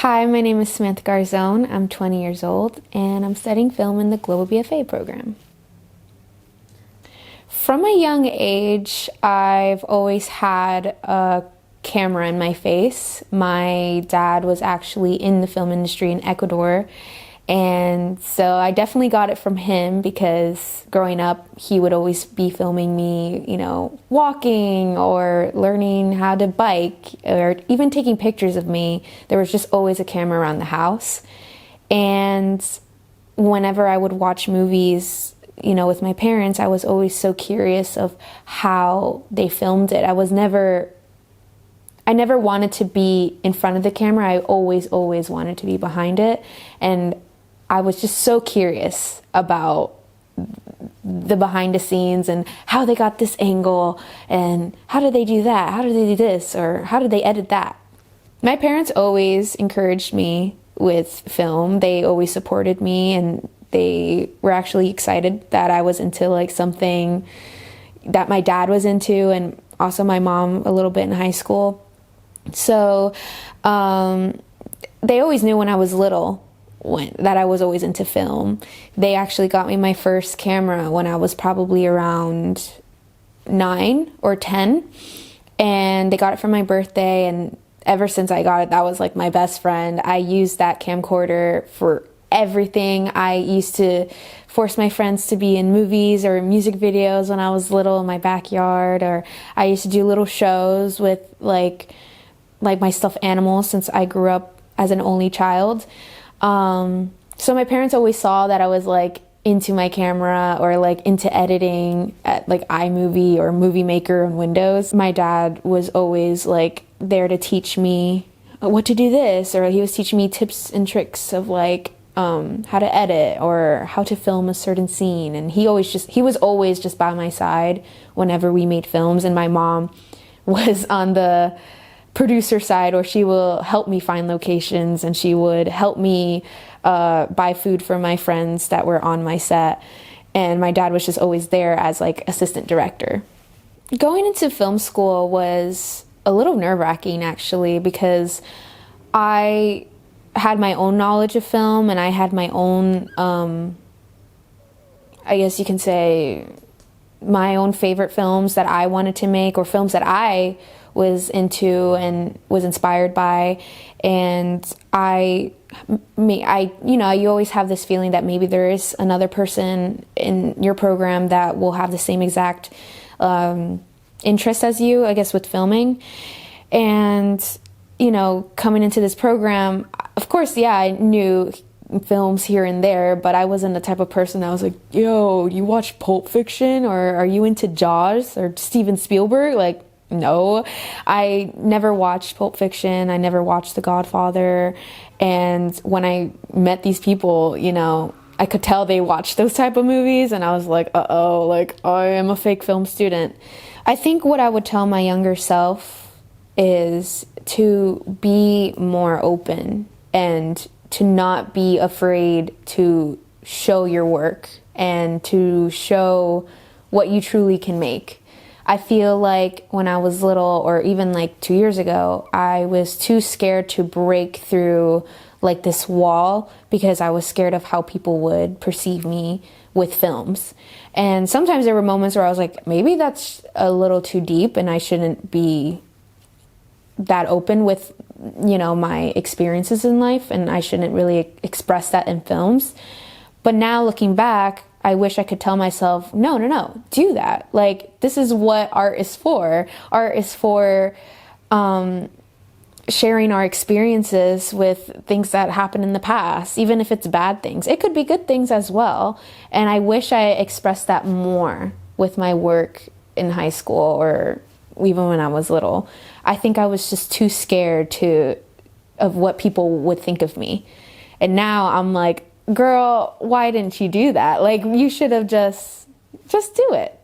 Hi, my name is Samantha Garzon. I'm 20 years old and I'm studying film in the Global BFA program. From a young age, I've always had a camera in my face. My dad was actually in the film industry in Ecuador, and so I definitely got it from him because growing up, he would always be filming me, walking or learning how to bike or even taking pictures of me. There was just always a camera around the house. And whenever I would watch movies, with my parents, I was always so curious of how they filmed it. I never wanted to be in front of the camera. I always wanted to be behind it. And I was just so curious about the behind the scenes and how they got this angle and how did they do that? How did they do this? Or how did they edit that? My parents always encouraged me with film. They always supported me, and they were actually excited that I was into something that my dad was into, and also my mom a little bit in high school. So they always knew when I was little that I was always into film. They actually got me my first camera when I was probably around 9 or 10, and they got it for my birthday, and ever since I got it, that was my best friend. I used that camcorder for everything. I used to force my friends to be in movies or music videos when I was little in my backyard, or I used to do little shows with like my stuffed animals since I grew up as an only child. So my parents always saw that I was into my camera or into editing at iMovie or Movie Maker on Windows. My dad was always there to teach me what to do this, or he was teaching me tips and tricks of how to edit or how to film a certain scene. And he was always just by my side whenever we made films. And my mom was on the producer side, or she will help me find locations, and she would help me buy food for my friends that were on my set. And my dad was just always there as assistant director. Going into film school was a little nerve-wracking actually, because I had my own knowledge of film, and I had my own, I guess you can say, my own favorite films that I wanted to make, or films that I was into and was inspired by. And you always have this feeling that maybe there is another person in your program that will have the same exact interest as you, I guess, with filming. And coming into this program, of course, yeah, I knew films here and there, but I wasn't the type of person that was like, yo, you watch Pulp Fiction, or are you into Jaws or Steven Spielberg? No, I never watched Pulp Fiction. I never watched The Godfather. And when I met these people, I could tell they watched those type of movies, and I was like, uh-oh, I am a fake film student. I think what I would tell my younger self is to be more open and to not be afraid to show your work and to show what you truly can make. I feel like when I was little, or even 2 years ago, I was too scared to break through this wall because I was scared of how people would perceive me with films. And sometimes there were moments where I was like, maybe that's a little too deep and I shouldn't be that open with my experiences in life, and I shouldn't really express that in films. But now looking back, I wish I could tell myself, no, do that. This is what art is for. Art is for sharing our experiences with things that happened in the past, even if it's bad things. It could be good things as well. And I wish I expressed that more with my work in high school, or even when I was little. I think I was just too scared of what people would think of me. And now I'm like, girl, why didn't you do that? You should have just do it.